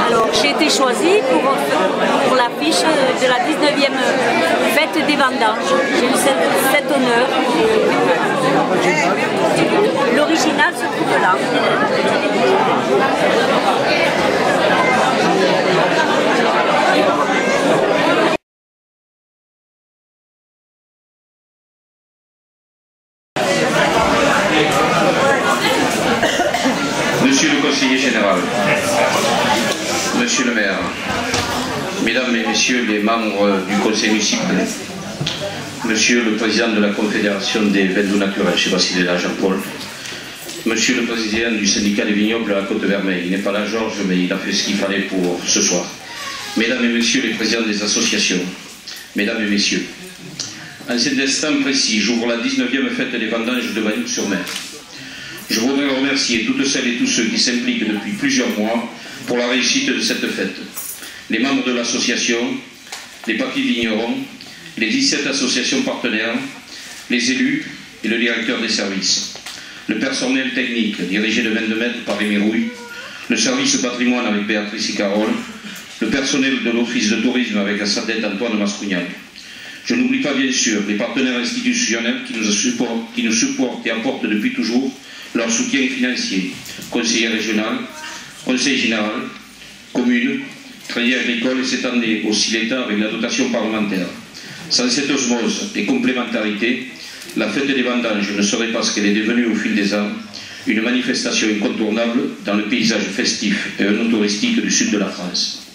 Alors, j'ai été choisie pour l'affiche de la 19e fête des vendanges. J'ai eu cet honneur. L'original se trouve là. Monsieur le conseiller général, monsieur le maire, mesdames et messieurs les membres du conseil municipal, monsieur le président de la confédération des vins doux naturels, je ne sais pas s'il est là, Jean-Paul, monsieur le président du syndicat des vignobles à la Côte-Vermeille, il n'est pas là, Georges, mais il a fait ce qu'il fallait pour ce soir. Mesdames et messieurs les présidents des associations, mesdames et messieurs, en cet instant précis, j'ouvre la 19e fête des vendanges de Bagnols-sur-Mer. Je voudrais remercier toutes celles et tous ceux qui s'impliquent depuis plusieurs mois pour la réussite de cette fête. Les membres de l'association, les papis vignerons, les 17 associations partenaires, les élus et le directeur des services. Le personnel technique, dirigé de 22 mètres par Rémi Rouille, le service patrimoine avec Béatrice et Carole, le personnel de l'office de tourisme avec à sa tête Antoine Mascougnal. Je n'oublie pas bien sûr les partenaires institutionnels qui nous supportent et apportent depuis toujours leur soutien financier, conseiller régional, conseil général, commune, crédit agricole et cette année aussi l'État avec la dotation parlementaire. Sans cette osmose et complémentarité, la fête des vendanges ne serait pas ce qu'elle est devenue au fil des ans, une manifestation incontournable dans le paysage festif et touristique du sud de la France.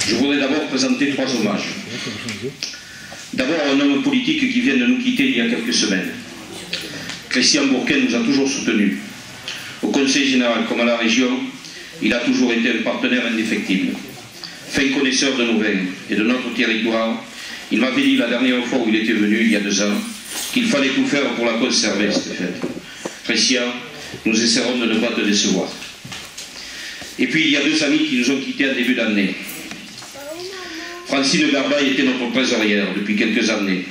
Je voudrais d'abord présenter 3 hommages. D'abord un homme politique qui vient de nous quitter il y a quelques semaines. Christian Bourquin nous a toujours soutenus. Au Conseil général comme à la région, il a toujours été un partenaire indéfectible. Fin connaisseur de nos vins et de notre territoire, il m'avait dit la dernière fois où il était venu, il y a 2 ans, qu'il fallait tout faire pour la conserver, cette fête. Christian, nous essaierons de ne pas te décevoir. Et puis il y a 2 amis qui nous ont quittés en début d'année. Francine Garbaille était notre trésorière depuis quelques années.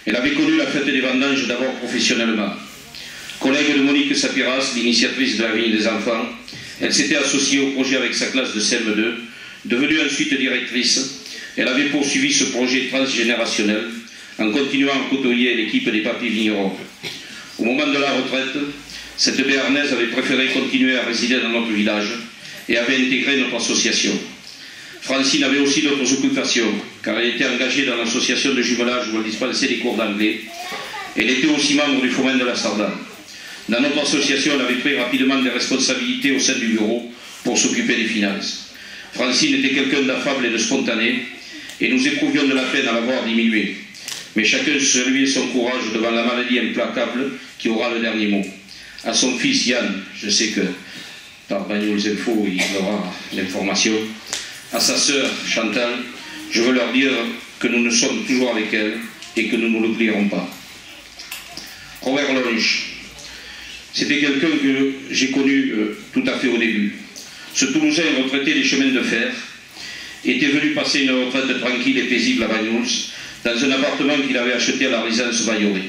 Elle avait connu la fête des vendanges d'abord professionnellement. Collègue de Monique Sapiras, l'initiatrice de la Vigne des enfants, elle s'était associée au projet avec sa classe de CM2. Devenue ensuite directrice, elle avait poursuivi ce projet transgénérationnel en continuant à côtoyer l'équipe des papis vignerons. Au moment de la retraite, cette Béarnaise avait préféré continuer à résider dans notre village et avait intégré notre association. Francine avait aussi d'autres occupations, car elle était engagée dans l'association de jumelage où elle dispensait des cours d'anglais. Elle était aussi membre du forain de la Sardane. Dans notre association, elle avait pris rapidement des responsabilités au sein du bureau pour s'occuper des finances. Francine était quelqu'un d'affable et de spontané, et nous éprouvions de la peine à la voir diminuer. Mais chacun saluait son courage devant la maladie implacable qui aura le dernier mot. À son fils Yann, je sais que par Bagnols Info, il aura l'information. À sa sœur Chantal, je veux leur dire que nous sommes toujours avec elle et que nous ne l'oublierons pas. Robert Longe, c'était quelqu'un que j'ai connu tout à fait au début. Ce Toulousain retraité des chemins de fer était venu passer une retraite tranquille et paisible à Bagnols dans un appartement qu'il avait acheté à la résidence Bayoré.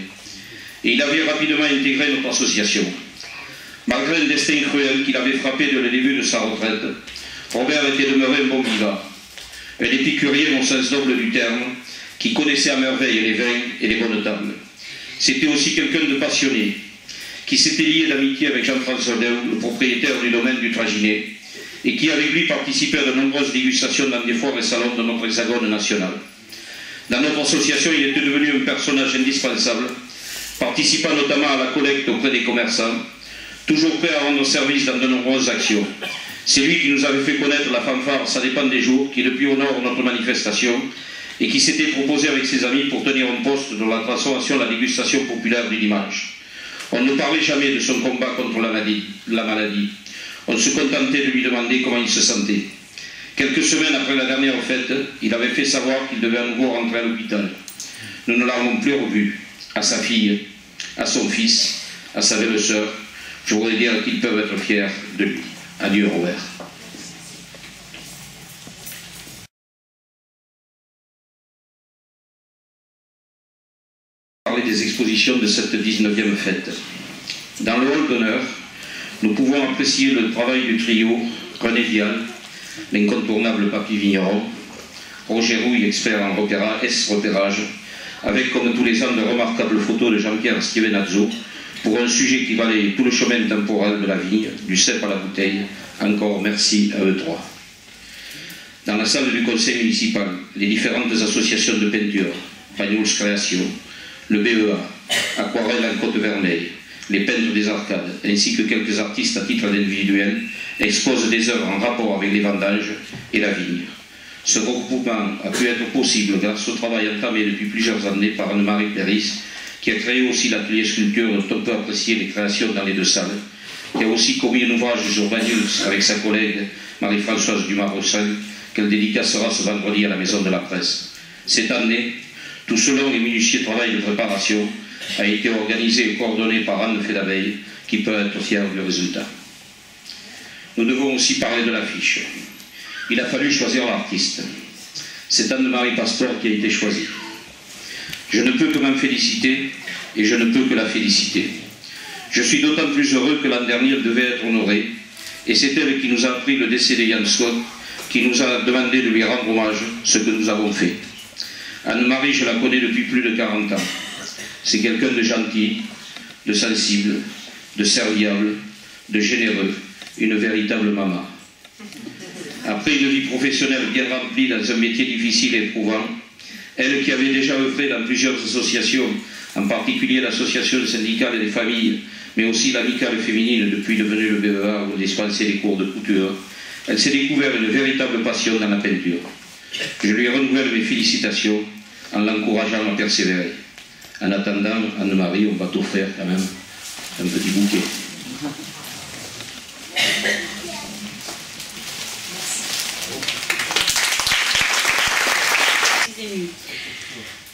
Et il avait rapidement intégré notre association. Malgré un destin cruel qui l'avait frappé dès le début de sa retraite, Robert était demeuré un bon vivant, un épicurien au sens noble du terme, qui connaissait à merveille les vins et les bonnes tables. C'était aussi quelqu'un de passionné, qui s'était lié d'amitié avec Jean-François Deau, le propriétaire du domaine du Traginet, et qui avec lui participait à de nombreuses dégustations dans des foires et salons de notre hexagone national. Dans notre association, il était devenu un personnage indispensable, participant notamment à la collecte auprès des commerçants, toujours prêt à rendre service dans de nombreuses actions. C'est lui qui nous avait fait connaître la fanfare Ça dépend des jours, qui depuis honore notre manifestation, et qui s'était proposé avec ses amis pour tenir un poste dans la transformation de la dégustation populaire du dimanche. On ne parlait jamais de son combat contre la maladie. On se contentait de lui demander comment il se sentait. Quelques semaines après la dernière fête, il avait fait savoir qu'il devait à nouveau rentrer à l'hôpital. Nous ne l'avons plus revu. À sa fille, à son fils, à sa belle-sœur, je voudrais dire qu'ils peuvent être fiers de lui. Adieu Robert. parler des expositions de cette 19e fête. Dans le hall d'honneur, nous pouvons apprécier le travail du trio René Vial, l'incontournable Papy Vigneron, Roger Rouille, expert en repérage, avec comme tous les ans de remarquables photos de Jean-Pierre Schiavenazzo pour un sujet qui valait tout le chemin temporel de la vigne, du cep à la bouteille. Encore merci à eux trois. Dans la salle du conseil municipal, les différentes associations de peinture, Pagnols Création, le BEA, Aquarelle en Côte-Vermeille, les peintres des arcades, ainsi que quelques artistes à titre individuel, exposent des œuvres en rapport avec les vendanges et la vigne. Ce regroupement a pu être possible grâce au travail entamé depuis plusieurs années par Anne-Marie Péris, qui a créé aussi l'atelier sculpture dont on peut apprécier les créations dans les deux salles, qui a aussi commis un ouvrage sur Banyuls avec sa collègue Marie-Françoise Dumas-Rossel, qu'elle dédicacera ce vendredi à la Maison de la Presse. Cette année, tout ce long et minutieux travail de préparation a été organisé et coordonné par Anne Fédaveille, qui peut être fière du résultat. Nous devons aussi parler de l'affiche. Il a fallu choisir l'artiste. C'est Anne-Marie Pastor qui a été choisie. Je ne peux que m'en féliciter et je ne peux que la féliciter. Je suis d'autant plus heureux que l'an dernier elle devait être honorée et c'est elle qui nous a appris le décès de Jan Scott, qui nous a demandé de lui rendre hommage, ce que nous avons fait. Anne-Marie, je la connais depuis plus de 40 ans. C'est quelqu'un de gentil, de sensible, de serviable, de généreux, une véritable maman. Après une vie professionnelle bien remplie dans un métier difficile et éprouvant, elle qui avait déjà œuvré dans plusieurs associations, en particulier l'association syndicale des familles, mais aussi l'amicale féminine depuis devenue le BEA où dispensait les cours de couture, elle s'est découvert une véritable passion dans la peinture. Je lui renouvelle mes félicitations en l'encourageant à persévérer. En attendant, Anne-Marie, on va t'offrir quand même un petit bouquet.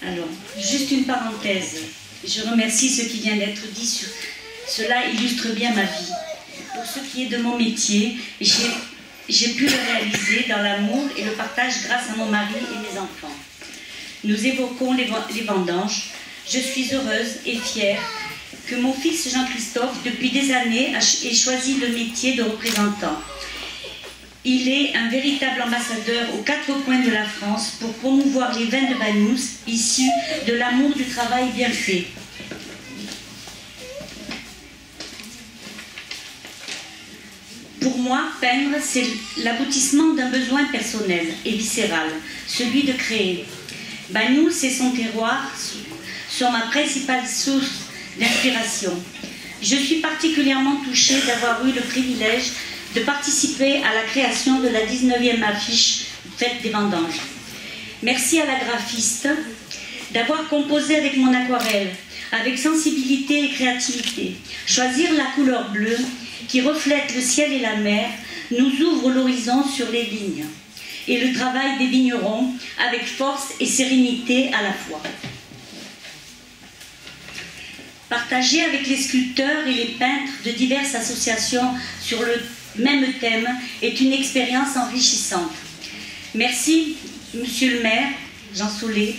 Alors, juste une parenthèse. Je remercie ce qui vient d'être dit. Cela illustre bien ma vie. Pour ce qui est de mon métier, j'ai pu le réaliser dans l'amour et le partage grâce à mon mari et mes enfants. Nous évoquons les vendanges. Je suis heureuse et fière que mon fils Jean-Christophe, depuis des années, ait choisi le métier de représentant. Il est un véritable ambassadeur aux 4 coins de la France pour promouvoir les vins de Banyuls issus de l'amour du travail bien fait. Pour moi, peindre, c'est l'aboutissement d'un besoin personnel et viscéral, celui de créer. Banyuls et son terroir sont ma principale source d'inspiration. Je suis particulièrement touchée d'avoir eu le privilège de participer à la création de la 19e affiche Fête des Vendanges. Merci à la graphiste d'avoir composé avec mon aquarelle, avec sensibilité et créativité. Choisir la couleur bleue qui reflète le ciel et la mer nous ouvre l'horizon sur les vignes. Et le travail des vignerons avec force et sérénité à la fois. Partager avec les sculpteurs et les peintres de diverses associations sur le même thème est une expérience enrichissante. Merci, Monsieur le maire, Jean Solé,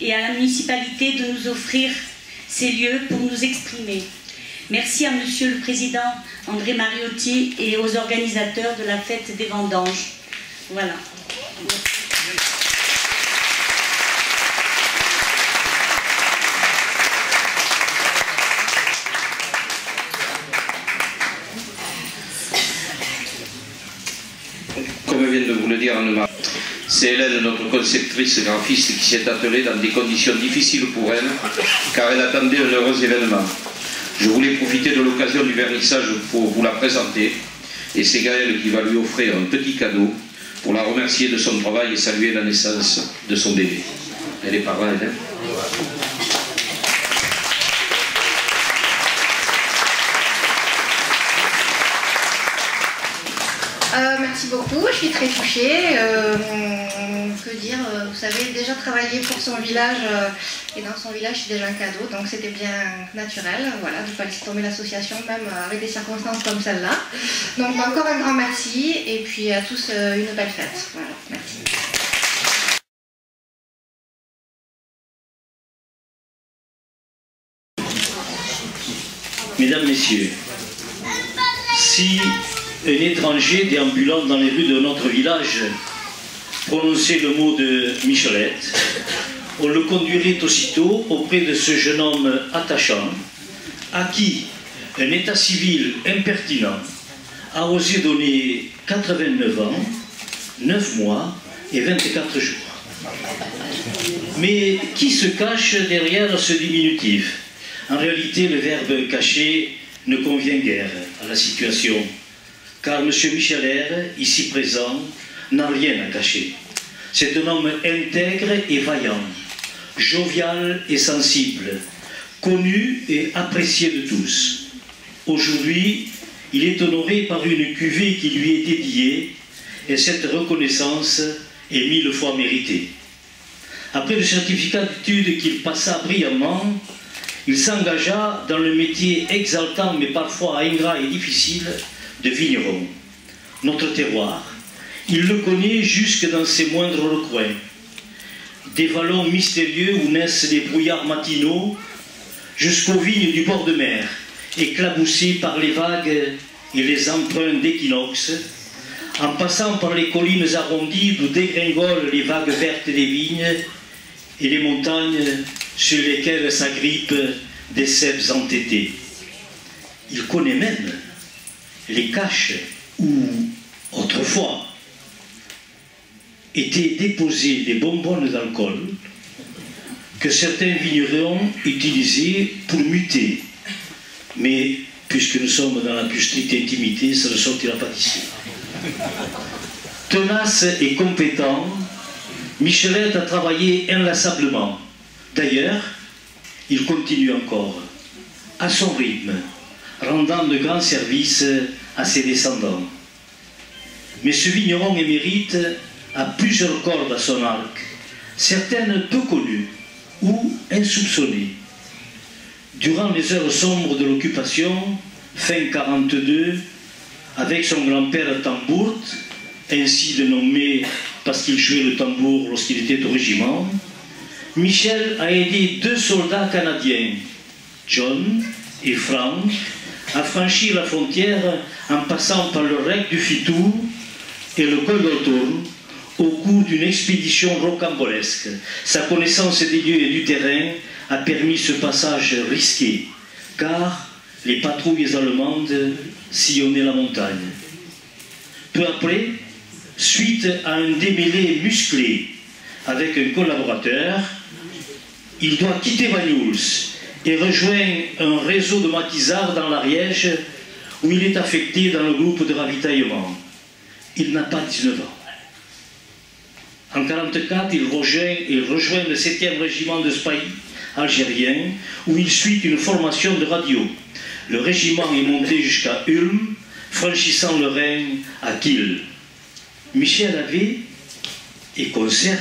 et à la municipalité de nous offrir ces lieux pour nous exprimer. Merci à Monsieur le Président André Mariotti et aux organisateurs de la fête des vendanges. Voilà. Comme vient de vous le dire Anne-Marie, c'est Hélène, notre conceptrice graphiste, qui s'est attelée dans des conditions difficiles pour elle, car elle attendait un heureux événement. Je voulais profiter de l'occasion du vernissage pour vous la présenter, et c'est Gaëlle qui va lui offrir un petit cadeau pour la remercier de son travail et saluer la naissance de son bébé. Elle est par là, Hélène. Merci beaucoup, je suis très touchée. Que dire, vous savez, déjà travailler pour son village et dans son village c'est déjà un cadeau, donc c'était bien naturel, voilà, de ne pas laisser tomber l'association même avec des circonstances comme celle-là. Donc encore un grand merci et puis à tous une belle fête. Voilà, merci. Mesdames, Messieurs, si un étranger déambulant dans les rues de notre village prononçait le mot de Michelette, on le conduirait aussitôt auprès de ce jeune homme attachant, à qui un état civil impertinent a osé donner 89 ans, 9 mois et 24 jours. Mais qui se cache derrière ce diminutif? En réalité, le verbe cacher ne convient guère à la situation, car M. Michelaire, ici présent, n'a rien à cacher. C'est un homme intègre et vaillant, jovial et sensible, connu et apprécié de tous. Aujourd'hui, il est honoré par une cuvée qui lui est dédiée, et cette reconnaissance est 1000 fois méritée. Après le certificat d'études qu'il passa brillamment, il s'engagea dans le métier exaltant mais parfois ingrat et difficile de vigneron. Notre terroir, il le connaît jusque dans ses moindres recoins. Des vallons mystérieux où naissent les brouillards matinaux, jusqu'aux vignes du bord de mer, éclaboussées par les vagues et les emprunts d'équinoxe, en passant par les collines arrondies d'où dégringolent les vagues vertes des vignes et les montagnes sur lesquelles s'agrippent des cèpes entêtés. Il connaît même les caches où, autrefois, étaient déposées des bonbonnes d'alcool que certains vignerons utilisaient pour muter. Mais, puisque nous sommes dans la plus stricte intimité, ça ne sortira pas d'ici. Tenace et compétent, Michelette a travaillé inlassablement. D'ailleurs, il continue encore, à son rythme, rendant de grands services à ses descendants. Mais ce vigneron émérite a plusieurs cordes à son arc, certaines peu connues ou insoupçonnées. Durant les heures sombres de l'occupation, fin 42, avec son grand-père Tambourt, ainsi le nommé parce qu'il jouait le tambour lorsqu'il était au régiment, Michel a aidé 2 soldats canadiens, John et Frank, à franchir la frontière en passant par le Rec du Fitou et le col d'Autour au cours d'une expédition rocambolesque. Sa connaissance des lieux et du terrain a permis ce passage risqué, car les patrouilles allemandes sillonnaient la montagne. Peu après, suite à un démêlé musclé avec un collaborateur, il doit quitter Banyuls et rejoint un réseau de maquisards dans l'Ariège où il est affecté dans le groupe de ravitaillement. Il n'a pas 19 ans. En 1944, il rejoint le 7e régiment de Spahi algérien où il suit une formation de radio. Le régiment est monté jusqu'à Ulm, franchissant le Rhin à Kiel. Michel avait et conserve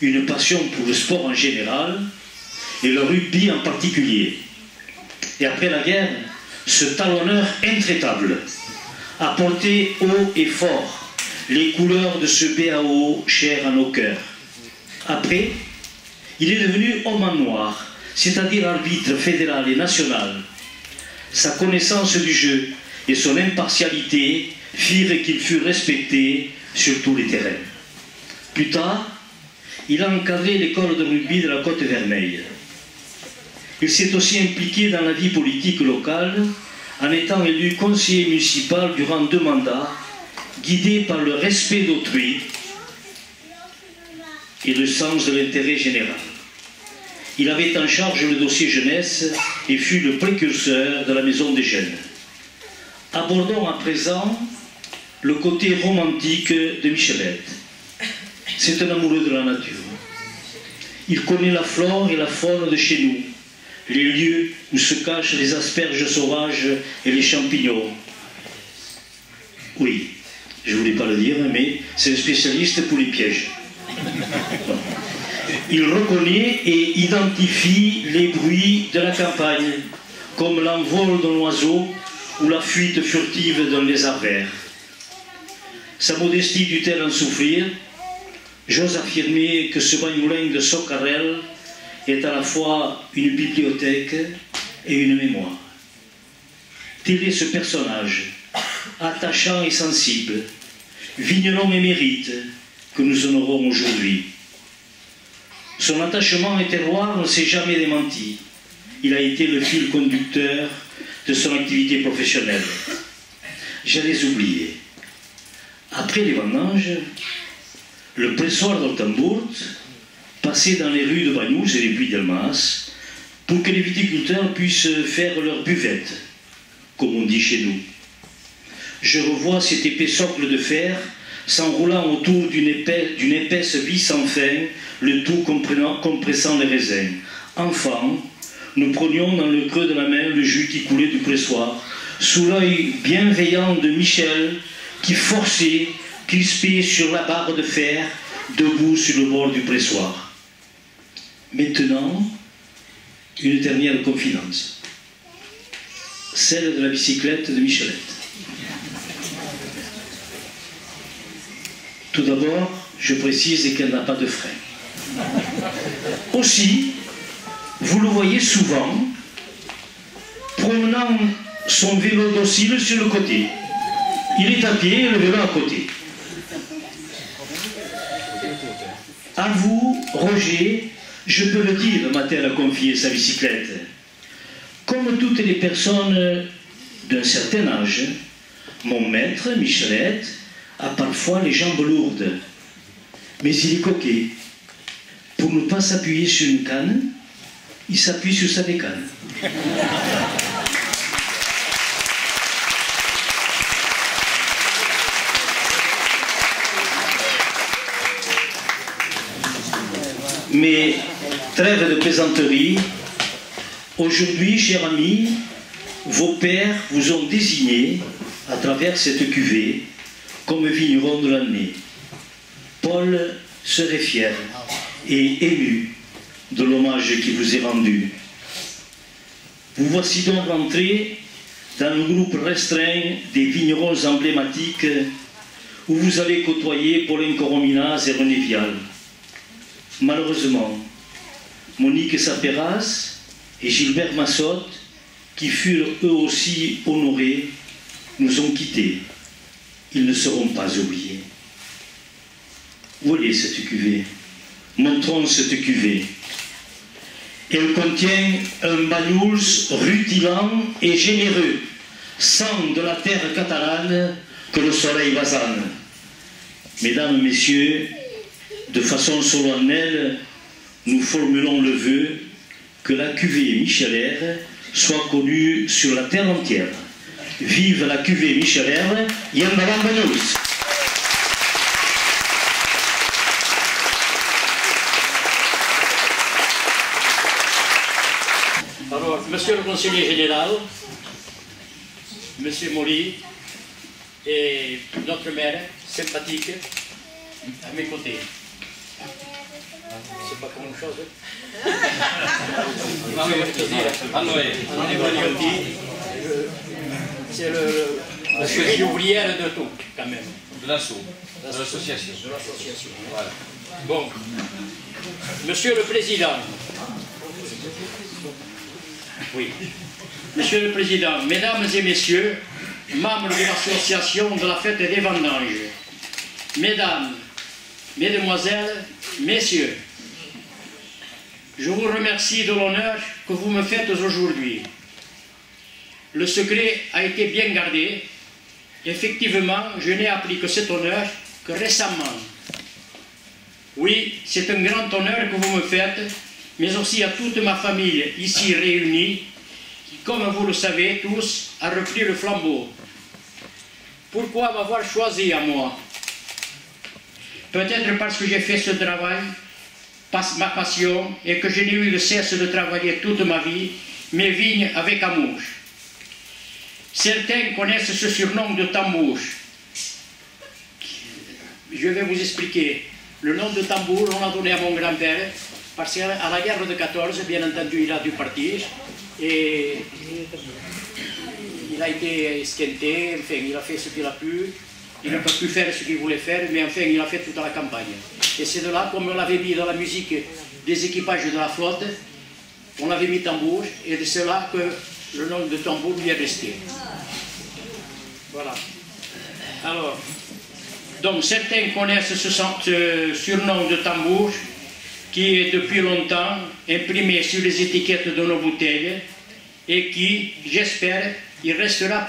une passion pour le sport en général et le rugby en particulier. Et après la guerre, ce talonneur intraitable a porté haut et fort les couleurs de ce BAO cher à nos cœurs. Après, il est devenu homme en noir, c'est-à-dire arbitre fédéral et national. Sa connaissance du jeu et son impartialité firent qu'il fut respecté sur tous les terrains. Plus tard, il a encadré l'école de rugby de la Côte-Vermeille. Il s'est aussi impliqué dans la vie politique locale en étant élu conseiller municipal durant 2 mandats, guidé par le respect d'autrui et le sens de l'intérêt général. Il avait en charge le dossier jeunesse et fut le précurseur de la Maison des Jeunes. Abordons à présent le côté romantique de Michelette. C'est un amoureux de la nature. Il connaît la flore et la faune de chez nous, les lieux où se cachent les asperges sauvages et les champignons. Oui, je ne voulais pas le dire, mais c'est un spécialiste pour les pièges. Il reconnaît et identifie les bruits de la campagne, comme l'envol d'un oiseau ou la fuite furtive d'un lézard vert. Sa modestie dut-elle en souffrir? J'ose affirmer que ce bain-moulin de Socarel est à la fois une bibliothèque et une mémoire. tel est ce personnage, attachant et sensible, vigneron émérite, que nous honorons aujourd'hui. Son attachement au terroir ne s'est jamais démenti. Il a été le fil conducteur de son activité professionnelle. J'allais oublier. Après les vendanges, le pressoir d'Altenbourg passait dans les rues de Banyuls et des Puy-Delmas pour que les viticulteurs puissent faire leur buvette, comme on dit chez nous. Je revois cet épais socle de fer s'enroulant autour d'une épaisse vis sans fin, le tout compressant les raisins. Enfant, nous prenions dans le creux de la main le jus qui coulait du pressoir, sous l'œil bienveillant de Michel, qui forçait, crispé sur la barre de fer, debout sur le bord du pressoir. Maintenant, une dernière confidence, celle de la bicyclette de Michelette. Tout d'abord, je précise qu'elle n'a pas de frein. Aussi, vous le voyez souvent promenant son vélo docile sur le côté. Il est à pied et le vélo à côté. À vous, Roger, je peux le dire, m'a-t-elle confié sa bicyclette. Comme toutes les personnes d'un certain âge, mon maître, Michelette, a parfois les jambes lourdes, mais il est coquet. Pour ne pas s'appuyer sur une canne, il s'appuie sur sa bécane. Mais trêve de plaisanterie, aujourd'hui, cher ami, vos pères vous ont désigné, à travers cette cuvée, comme vigneron de l'année. Paul serait fier et ému de l'hommage qui vous est rendu. Vous voici donc rentré dans le groupe restreint des vignerons emblématiques où vous allez côtoyer Paulin Corominas et René Vial. Malheureusement, Monique Saperas et Gilbert Massotte, qui furent eux aussi honorés, nous ont quittés. Ils ne seront pas oubliés. Où est cette cuvée? Montrons cette cuvée. Elle contient un Banyuls rutilant et généreux, sang de la terre catalane que le soleil basane. Mesdames, Messieurs, de façon solennelle, nous formulons le vœu que la cuvée Michelaire soit connue sur la terre entière. Vive la cuvée Michelaire, y en avant Banyuls. Alors, Monsieur le Conseiller Général, Monsieur Maury et notre maire sympathique à mes côtés. C'est pas comme une chose. C'est le sujet ouvrière de tout, quand même. De l'association. Voilà. Bon, Monsieur le Président. Oui. Monsieur le Président, Mesdames et Messieurs, membres de l'association de la fête des vendanges, Mesdames, Mesdemoiselles, Messieurs, je vous remercie de l'honneur que vous me faites aujourd'hui. Le secret a été bien gardé. Effectivement, je n'ai appris que cet honneur que récemment. Oui, c'est un grand honneur que vous me faites, mais aussi à toute ma famille ici réunie, qui, comme vous le savez tous, a repris le flambeau. Pourquoi m'avoir choisi à moi? Peut-être parce que j'ai fait ce travail, ma passion, et que je n'ai eu le cesse de travailler toute ma vie, mes vignes avec amour. Certains connaissent ce surnom de tambour. Je vais vous expliquer. Le nom de tambour, on l'a donné à mon grand-père, parce qu'à la guerre de 14, bien entendu, il a dû partir, et il a été esquinté, enfin, il a fait ce qu'il a pu. Il n'a pas pu faire ce qu'il voulait faire, mais enfin, il a fait toute la campagne. Et c'est de là, comme on l'avait mis dans la musique des équipages de la flotte, on avait mis tambour, et c'est là que le nom de tambour lui est resté. Voilà. Alors, donc certains connaissent ce surnom de tambour qui est depuis longtemps imprimé sur les étiquettes de nos bouteilles et qui, j'espère, il restera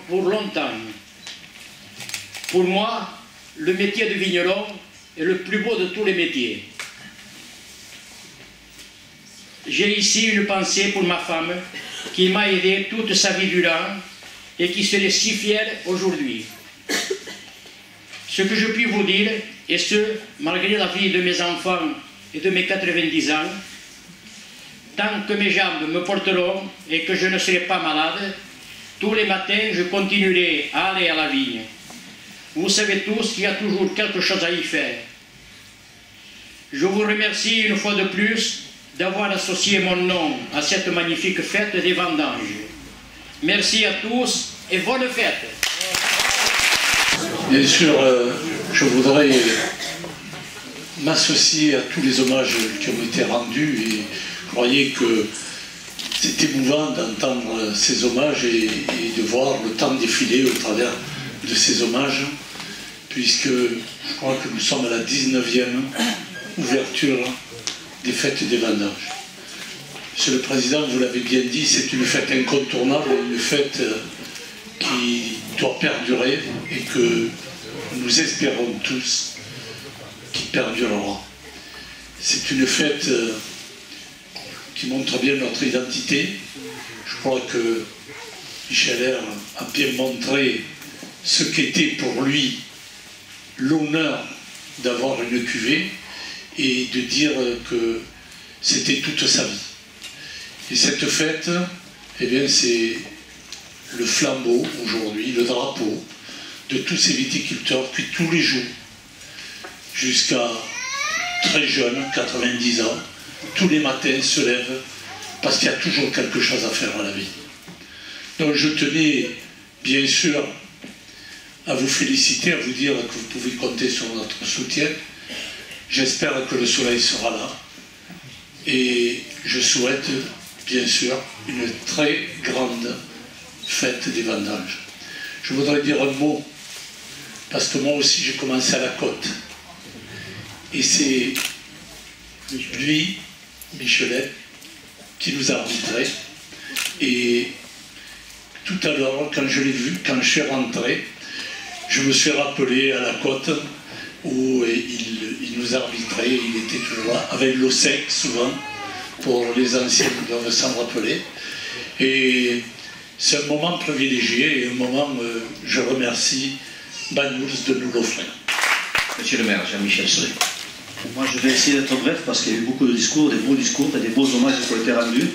pour longtemps. Pour moi, le métier de vigneron est le plus beau de tous les métiers. J'ai ici une pensée pour ma femme qui m'a aidé toute sa vie durant et qui serait si fière aujourd'hui. Ce que je puis vous dire, et ce, malgré la vie de mes enfants et de mes 90 ans, tant que mes jambes me porteront et que je ne serai pas malade, tous les matins je continuerai à aller à la vigne. Vous savez tous qu'il y a toujours quelque chose à y faire. Je vous remercie une fois de plus d'avoir associé mon nom à cette magnifique fête des vendanges. Merci à tous et bonne fête. Bien sûr, je voudrais m'associer à tous les hommages qui ont été rendus et je croyais que c'est émouvant d'entendre ces hommages et de voir le temps défiler au travers de ces hommages, puisque je crois que nous sommes à la 19e ouverture des fêtes des vendanges. Monsieur le Président, vous l'avez bien dit, c'est une fête incontournable, une fête qui doit perdurer et que nous espérons tous qu'il perdurera. C'est une fête qui montre bien notre identité. Je crois que Michel Air a bien montré ce qu'était pour lui l'honneur d'avoir une cuvée et de dire que c'était toute sa vie. Et cette fête, eh bien, c'est le flambeau aujourd'hui, le drapeau de tous ces viticulteurs qui tous les jours, jusqu'à très jeune, 90 ans, tous les matins se lèvent parce qu'il y a toujours quelque chose à faire à la vie. Donc je tenais bien sûr à vous féliciter, à vous dire que vous pouvez compter sur notre soutien. J'espère que le soleil sera là et je souhaite bien sûr une très grande fête des vendanges. Je voudrais dire un mot parce que moi aussi j'ai commencé à la côte et c'est lui, Michelet, qui nous a arbitrés. Et tout à l'heure, quand je l'ai vu, quand je suis rentré, je me suis rappelé à la côte où il nous arbitrait, il était toujours là, avec l'eau sec souvent, pour les anciens qui doivent s'en rappeler. Et c'est un moment privilégié et un moment où je remercie Banyuls de nous l'offrir. Monsieur le maire, Jean-Michel Solé. Moi, je vais essayer d'être bref parce qu'il y a eu beaucoup de discours, des beaux discours et des beaux hommages qui ont été rendus.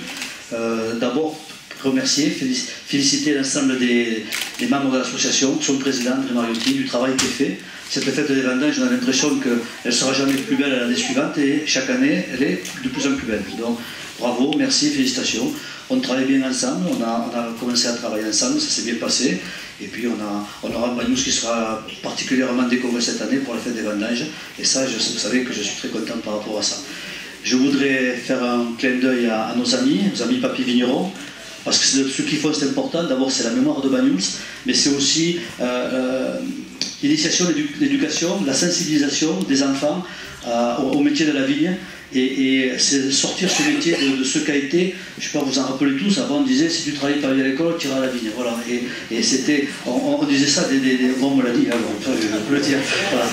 D'abord, remercier, féliciter l'ensemble des membres de l'association, son président, André Mariotti, du travail qui est fait. Cette fête des vendanges, on a l'impression qu'elle ne sera jamais plus belle l'année suivante et chaque année, elle est de plus en plus belle. Donc, bravo, merci, félicitations. On travaille bien ensemble, on a commencé à travailler ensemble, ça s'est bien passé. Et puis on aura Banyuls qui sera particulièrement décoré cette année pour la fête des vendanges. Et ça, vous savez que je suis très content par rapport à ça. Je voudrais faire un clin d'œil à nos amis Papy Vigneron, parce que ce qu'ils font c'est important. D'abord c'est la mémoire de Banyuls, mais c'est aussi l'initiation, l'éducation, la sensibilisation des enfants au métier de la vigne. Et c'est sortir ce métier de ce qu'a été, je ne sais pas, vous en rappelez tous, avant on disait si tu travailles pas à l'école, tu iras à la vigne. Voilà. Et c'était, on disait ça, bon, on me l'a dit, alors, je peux le dire. Voilà.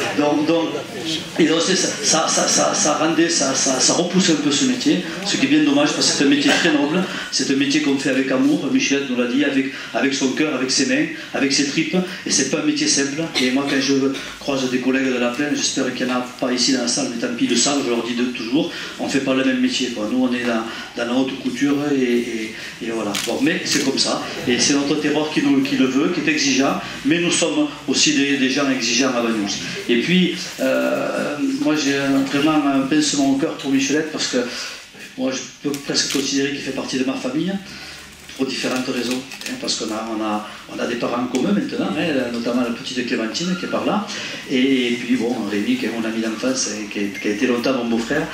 Et donc ça rendait, ça repoussait un peu ce métier, ce qui est bien dommage parce que c'est un métier très noble, c'est un métier qu'on fait avec amour, Michel nous l'a dit, avec son cœur, avec ses mains, avec ses tripes, et c'est pas un métier simple. Et moi quand je croise des collègues de la plaine, j'espère qu'il n'y en a pas ici dans la salle, mais tant pis de ça, je leur dis toujours, on ne fait pas le même métier, quoi. Nous on est dans la haute couture et voilà. Bon, mais c'est comme ça, et c'est notre terroir qui le veut, qui est exigeant, mais nous sommes aussi des gens exigeants à Banyuls. Et puis, moi j'ai vraiment un pincement au cœur pour Michelet, parce que moi je peux presque considérer qu'il fait partie de ma famille. pour différentes raisons, hein, parce qu'on a des parents communs maintenant, hein, notamment la petite Clémentine qui est par là, et puis bon, Rémi qui est mon ami d'enfance, qui a été longtemps mon beau-frère.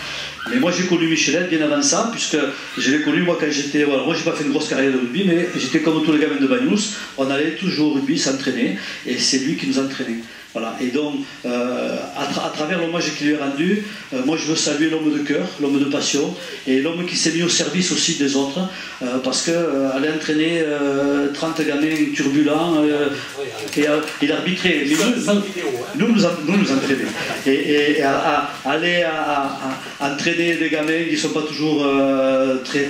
Mais moi j'ai connu Michelette bien avant ça, puisque je l'ai connu moi quand j'étais, voilà, moi j'ai pas fait une grosse carrière de rugby, mais j'étais comme tous les gamins de Bagnous, on allait toujours au rugby s'entraîner, et c'est lui qui nous entraînait. Voilà. Et donc, à travers l'hommage qu'il lui est rendu, moi je veux saluer l'homme de cœur, l'homme de passion, et l'homme qui s'est mis au service aussi des autres, parce qu'aller entraîner 30 gamins turbulents, et il arbitrait, mais nous entraîner. Et aller entraîner des gamins qui ne sont pas toujours très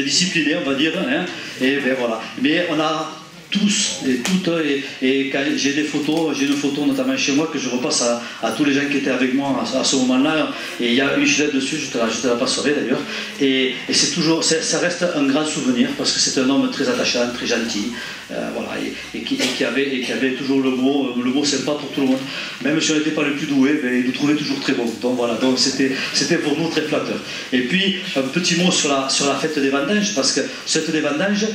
disciplinés, on va dire, hein, et ben voilà. Mais on a tous et toutes, et quand j'ai des photos, j'ai une photo notamment chez moi que je repasse à tous les gens qui étaient avec moi à ce moment-là, et il y a Michelette dessus, je te la passerai d'ailleurs, et c'est toujours, ça reste un grand souvenir parce que c'est un homme très attachant, très gentil, voilà, et qui avait toujours le mot sympa pour tout le monde, même si on n'était pas le plus doué, il nous trouvait toujours très bon, donc voilà, donc c'était pour nous très flatteur. Et puis un petit mot sur la fête des vendanges, parce que cette des vendanges,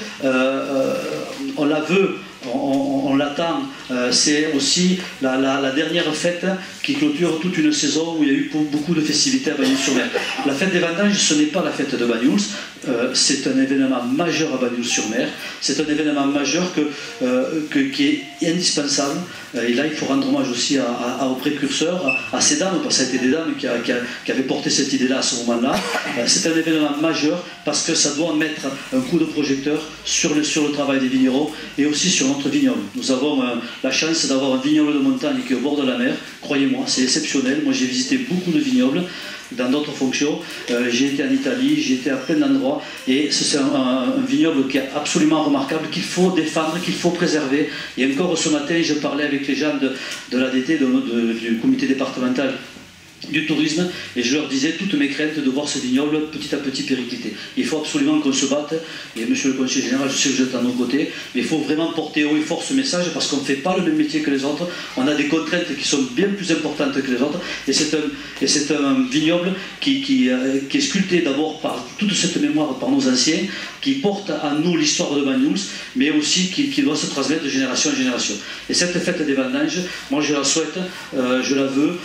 on la veut, on l'attend, c'est aussi la dernière fête qui clôture toute une saison où il y a eu beaucoup de festivités à Bagnols-sur-Mer. La fête des vendanges, ce n'est pas la fête de Bagnous, c'est un événement majeur à Bagnols-sur-Mer, c'est un événement majeur qui est indispensable, et là il faut rendre hommage aussi aux précurseurs, à ces dames, parce que ça a été des dames qui avaient porté cette idée-là à ce moment-là. C'est un événement majeur parce que ça doit mettre un coup de projecteur sur le travail des vignerons et aussi sur notre vignoble. Nous avons la chance d'avoir un vignoble de montagne qui est au bord de la mer, croyez-moi, c'est exceptionnel. Moi j'ai visité beaucoup de vignobles dans d'autres fonctions, j'ai été en Italie, j'ai été à plein d'endroits, et c'est un vignoble qui est absolument remarquable, qu'il faut défendre, qu'il faut préserver. Et encore ce matin, je parlais avec les gens de l'ADT, du comité départemental du tourisme, et je leur disais toutes mes craintes de voir ce vignoble petit à petit péricliter. Il faut absolument qu'on se batte, et monsieur le conseiller général, je sais que vous êtes à nos côtés, mais il faut vraiment porter haut et fort ce message, parce qu'on ne fait pas le même métier que les autres, on a des contraintes qui sont bien plus importantes que les autres, et c'est un vignoble qui est sculpté d'abord par toute cette mémoire par nos anciens, qui porte en nous l'histoire de Bagnous, mais aussi qui doit se transmettre de génération en génération. Et cette fête des vendanges, moi je la souhaite, je la veux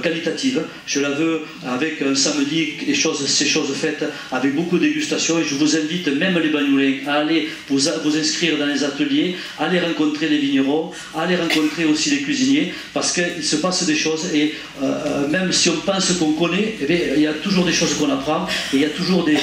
qualitative. Je la veux avec un samedi, ces choses faites avec beaucoup de dégustations, et je vous invite, même les Bagnoulins, à aller vous inscrire dans les ateliers, à aller rencontrer les vignerons, à aller rencontrer aussi les cuisiniers, parce qu'il se passe des choses, et même si on pense qu'on connaît, eh bien, il y a toujours des choses qu'on apprend, et il y a toujours des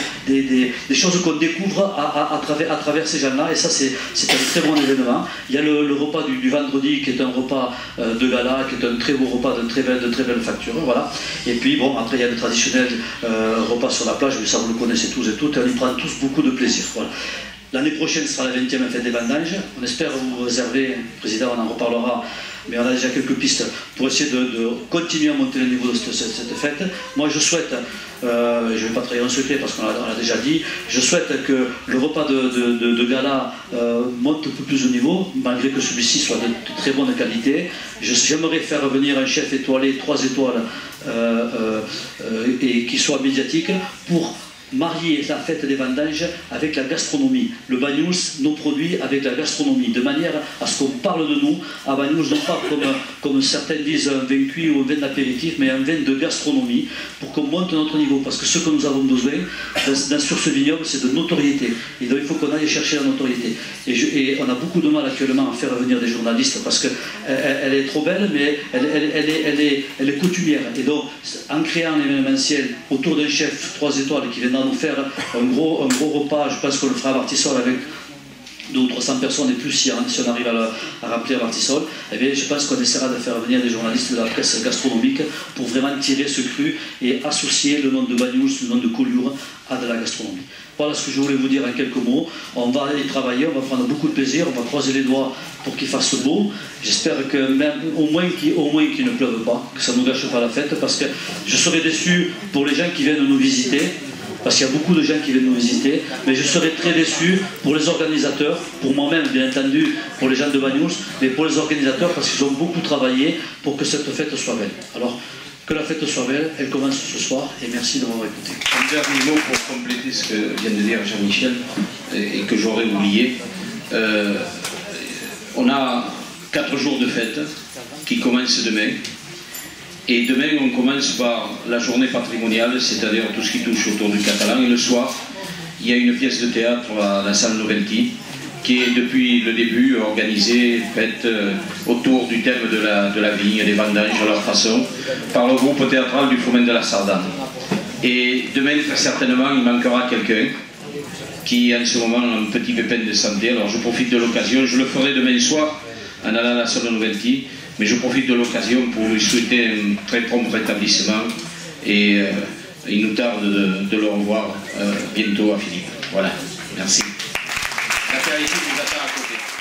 choses qu'on découvre à travers ces gens-là, et ça c'est un très bon événement. Il y a le repas du vendredi qui est un repas de gala, qui est un très beau repas de très belle facture. Voilà. Et puis bon, après il y a le traditionnel repas sur la plage, mais ça vous le connaissez tous et toutes, et on y prend tous beaucoup de plaisir. Voilà. L'année prochaine sera la 20e fête des vendanges, on espère vous réserver, Président, on en reparlera, mais on a déjà quelques pistes pour essayer de continuer à monter le niveau de cette fête. Moi je souhaite, je ne vais pas trahir un secret parce qu'on l'a déjà dit, je souhaite que le repas de gala monte un peu plus au niveau, malgré que celui-ci soit de très bonne qualité. J'aimerais faire venir un chef étoilé, 3 étoiles, et qui soit médiatique, pour marier la fête des vendanges avec la gastronomie. Le Bagnous, nos produits avec la gastronomie, de manière à ce qu'on parle de nous à Bagnous, non pas comme certains disent un vin cuit ou un vin d'apéritif, mais un vin de gastronomie, pour qu'on monte notre niveau. Parce que ce que nous avons besoin sur ce vignoble, c'est de notoriété. Et donc il faut qu'on aille chercher la notoriété. Et on a beaucoup de mal actuellement à faire venir des journalistes, parce qu'elle est trop belle, mais elle est coutumière. Et donc, en créant un événementiel autour d'un chef 3 étoiles qui viendra nous faire un gros repas, je pense qu'on le fera à Martissol avec 200 ou 300 personnes et plus si on arrive à remplir Martissol, eh bien, je pense qu'on essaiera de faire venir des journalistes de la presse gastronomique pour vraiment tirer ce cru et associer le nom de Bagnous, le nom de Collioure à de la gastronomie. Voilà ce que je voulais vous dire en quelques mots. On va y travailler, on va prendre beaucoup de plaisir, on va croiser les doigts pour qu'il fasse beau. J'espère que même au moins qu'il ne pleuve pas, que ça ne nous gâche pas la fête, parce que je serais déçu pour les gens qui viennent nous visiter, parce qu'il y a beaucoup de gens qui viennent nous visiter, mais je serais très déçu pour les organisateurs, pour moi-même bien entendu, pour les gens de Bagnous, mais pour les organisateurs parce qu'ils ont beaucoup travaillé pour que cette fête soit belle. Alors, Que la fête soit belle, elle commence ce soir et merci d'avoir écouté. Un dernier mot pour compléter ce que vient de dire Jean-Michel et que j'aurais oublié. On a 4 jours de fête qui commencent demain. Et demain, on commence par la journée patrimoniale, c'est-à-dire tout ce qui touche autour du catalan. Et le soir, il y a une pièce de théâtre à la salle Novelty qui est depuis le début organisée, faite autour du thème de la vigne, des vendanges à leur façon, par le groupe théâtral du Foment de la Sardane. Et demain, très certainement, il manquera quelqu'un qui en ce moment a un petit pépin de santé. Alors je profite de l'occasion, je le ferai demain soir en allant à la salle Novelty, mais je profite de l'occasion pour lui souhaiter un très prompt rétablissement et il nous tarde de le revoir bientôt à Philippe. Voilà, merci. L'apéritif nous attend à côté.